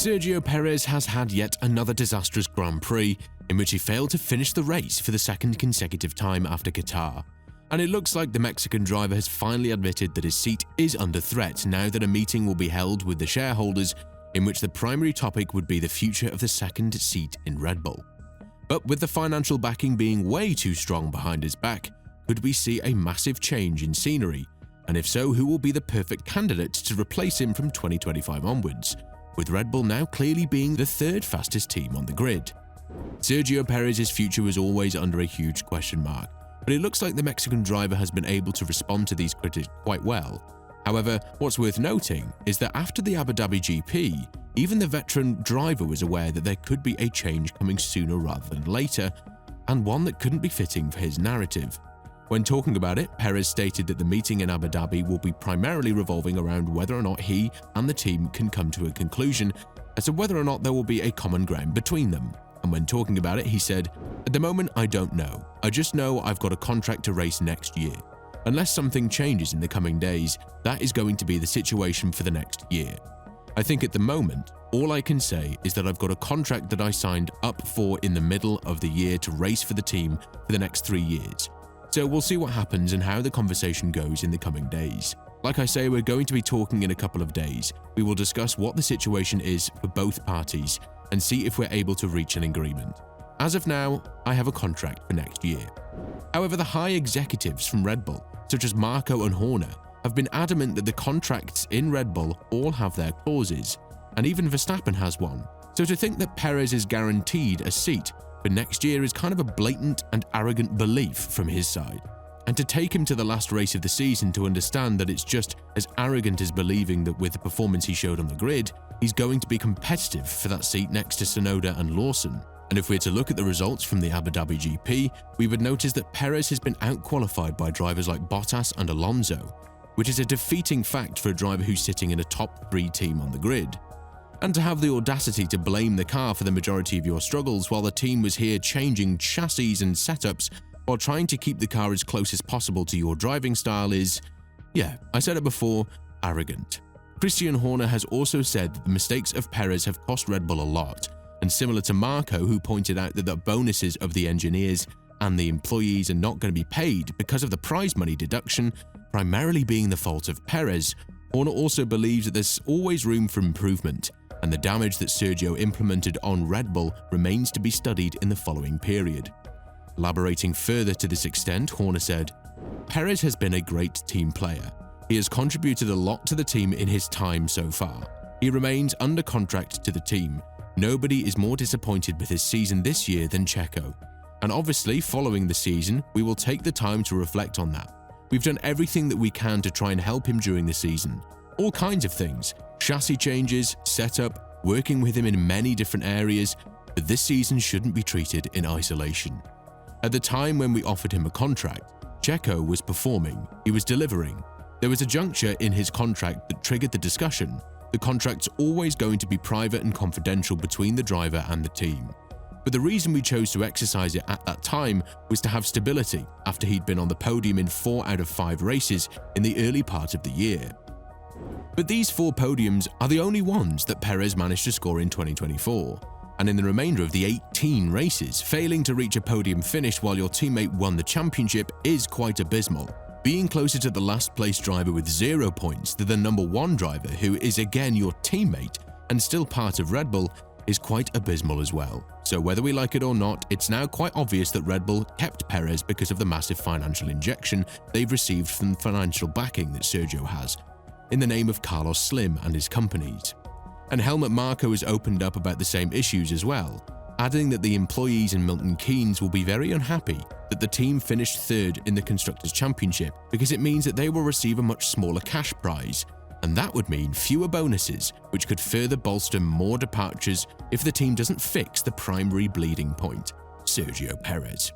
Sergio Perez has had yet another disastrous Grand Prix in which he failed to finish the race for the second consecutive time after Qatar. And it looks like the Mexican driver has finally admitted that his seat is under threat now that a meeting will be held with the shareholders in which the primary topic would be the future of the second seat in Red Bull. But with the financial backing being way too strong behind his back, could we see a massive change in scenery? And if so, who will be the perfect candidate to replace him from 2025 onwards, with Red Bull now clearly being the third fastest team on the grid? Sergio Perez's future was always under a huge question mark, but it looks like the Mexican driver has been able to respond to these critics quite well. However, what's worth noting is that after the Abu Dhabi GP, even the veteran driver was aware that there could be a change coming sooner rather than later, and one that couldn't be fitting for his narrative. When talking about it, Perez stated that the meeting in Abu Dhabi will be primarily revolving around whether or not he and the team can come to a conclusion as to whether or not there will be a common ground between them. And when talking about it, he said, "At the moment, I don't know. I just know I've got a contract to race next year. Unless something changes in the coming days, that is going to be the situation for the next year. I think at the moment, all I can say is that I've got a contract that I signed up for in the middle of the year to race for the team for the next 3 years. So we'll see what happens and how the conversation goes in the coming days. Like I say, we're going to be talking in a couple of days. We will discuss what the situation is for both parties and see if we're able to reach an agreement. As of now, I have a contract for next year." However, the high executives from Red Bull, such as Marko and Horner, have been adamant that the contracts in Red Bull all have their clauses, and even Verstappen has one. So to think that Perez is guaranteed a seat for next year is kind of a blatant and arrogant belief from his side. And to take him to the last race of the season to understand that it's just as arrogant as believing that with the performance he showed on the grid, he's going to be competitive for that seat next to Tsunoda and Lawson. And if we're to look at the results from the Abu Dhabi GP, we would notice that Perez has been outqualified by drivers like Bottas and Alonso, which is a defeating fact for a driver who's sitting in a top 3 team on the grid. And to have the audacity to blame the car for the majority of your struggles while the team was here changing chassis and setups while trying to keep the car as close as possible to your driving style is, yeah, I said it before, arrogant. Christian Horner has also said that the mistakes of Perez have cost Red Bull a lot, and similar to Marko, who pointed out that the bonuses of the engineers and the employees are not going to be paid because of the prize money deduction primarily being the fault of Perez, Horner also believes that there's always room for improvement, and the damage that Sergio implemented on Red Bull remains to be studied in the following period. Elaborating further to this extent, Horner said, "Perez has been a great team player. He has contributed a lot to the team in his time so far. He remains under contract to the team. Nobody is more disappointed with his season this year than Checo. And obviously, following the season, we will take the time to reflect on that. We've done everything that we can to try and help him during the season. All kinds of things. Chassis changes, setup, working with him in many different areas, but this season shouldn't be treated in isolation. At the time when we offered him a contract, Checo was performing, he was delivering. There was a juncture in his contract that triggered the discussion. The contract's always going to be private and confidential between the driver and the team. But the reason we chose to exercise it at that time was to have stability after he'd been on the podium in 4 out of 5 races in the early part of the year. But these 4 podiums are the only ones that Perez managed to score in 2024. And in the remainder of the 18 races, failing to reach a podium finish while your teammate won the championship is quite abysmal. Being closer to the last place driver with 0 points than the number 1 driver, who is again your teammate and still part of Red Bull, is quite abysmal as well. So whether we like it or not, it's now quite obvious that Red Bull kept Perez because of the massive financial injection they've received from the financial backing that Sergio has, in the name of Carlos Slim and his companies. And Helmut Marko has opened up about the same issues as well, adding that the employees in Milton Keynes will be very unhappy that the team finished 3rd in the Constructors' Championship because it means that they will receive a much smaller cash prize, and that would mean fewer bonuses, which could further bolster more departures if the team doesn't fix the primary bleeding point, Sergio Perez.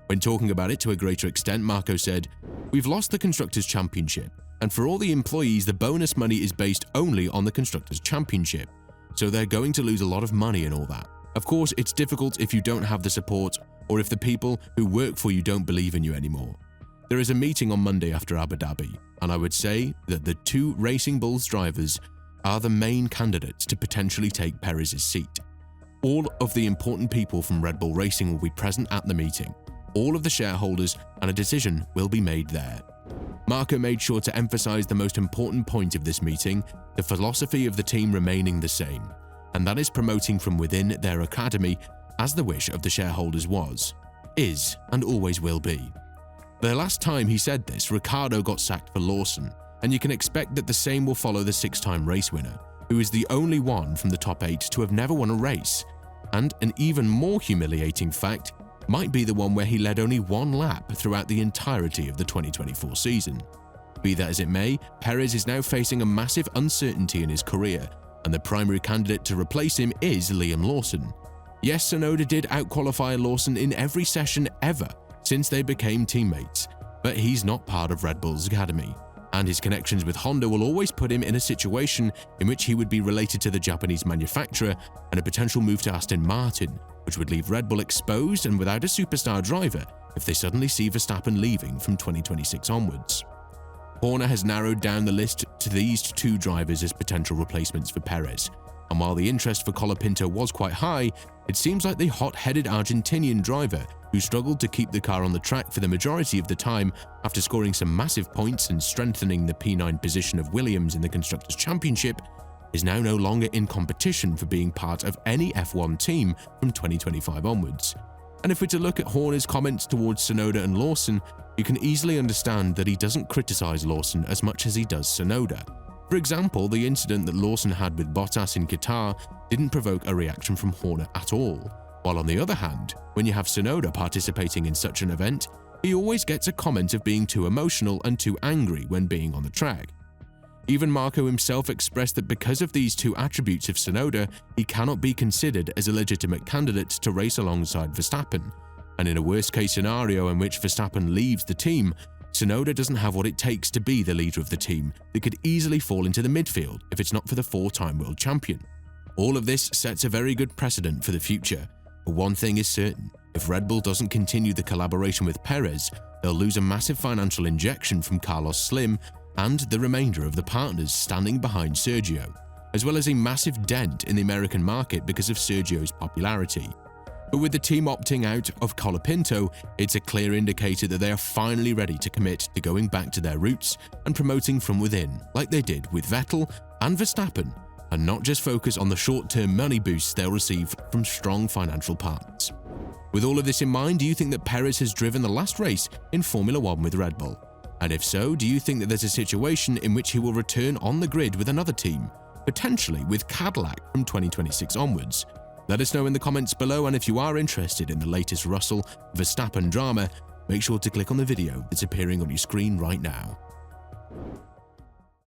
When talking about it to a greater extent, Marko said, "We've lost the Constructors' Championship, and for all the employees the bonus money is based only on the Constructors' Championship, so they're going to lose a lot of money and all that. Of course, it's difficult if you don't have the support or if the people who work for you don't believe in you anymore. There is a meeting on Monday after Abu Dhabi, and I would say that the 2 Racing Bulls drivers are the main candidates to potentially take Perez's seat. All of the important people from Red Bull Racing will be present at the meeting, all of the shareholders, and a decision will be made there. Marko made sure to emphasize the most important point of this meeting, the philosophy of the team remaining the same, and that is promoting from within their academy as the wish of the shareholders was, is, and always will be. The last time he said this, Ricciardo got sacked for Lawson, and you can expect that the same will follow the 6-time race winner, who is the only one from the top 8 to have never won a race, and an even more humiliating fact might be the one where he led only one lap throughout the entirety of the 2024 season. Be that as it may, Perez is now facing a massive uncertainty in his career, and the primary candidate to replace him is Liam Lawson. Yes, Tsunoda did outqualify Lawson in every session ever since they became teammates, but he's not part of Red Bull's academy, and his connections with Honda will always put him in a situation in which he would be related to the Japanese manufacturer, and a potential move to Aston Martin, which would leave Red Bull exposed and without a superstar driver if they suddenly see Verstappen leaving from 2026 onwards. Horner has narrowed down the list to these 2 drivers as potential replacements for Perez, and while the interest for Colapinto was quite high, it seems like the hot-headed Argentinian driver who struggled to keep the car on the track for the majority of the time after scoring some massive points and strengthening the P9 position of Williams in the Constructors' Championship, is now no longer in competition for being part of any F1 team from 2025 onwards. And if we're to look at Horner's comments towards Tsunoda and Lawson, you can easily understand that he doesn't criticize Lawson as much as he does Tsunoda. For example, the incident that Lawson had with Bottas in Qatar didn't provoke a reaction from Horner at all, while on the other hand, when you have Tsunoda participating in such an event, he always gets a comment of being too emotional and too angry when being on the track. Even Marko himself expressed that because of these 2 attributes of Tsunoda, he cannot be considered as a legitimate candidate to race alongside Verstappen, and in a worst-case scenario in which Verstappen leaves the team, Tsunoda doesn't have what it takes to be the leader of the team that could easily fall into the midfield if it's not for the 4-time world champion. All of this sets a very good precedent for the future, but one thing is certain: if Red Bull doesn't continue the collaboration with Perez, they'll lose a massive financial injection from Carlos Slim and the remainder of the partners standing behind Sergio, as well as a massive dent in the American market because of Sergio's popularity. But with the team opting out of Colapinto, it's a clear indicator that they are finally ready to commit to going back to their roots and promoting from within, like they did with Vettel and Verstappen, and not just focus on the short-term money boosts they'll receive from strong financial partners. With all of this in mind, do you think that Perez has driven the last race in Formula 1 with Red Bull? And if so, do you think that there's a situation in which he will return on the grid with another team, potentially with Cadillac from 2026 onwards? Let us know in the comments below, and if you are interested in the latest Russell Verstappen drama, make sure to click on the video that's appearing on your screen right now.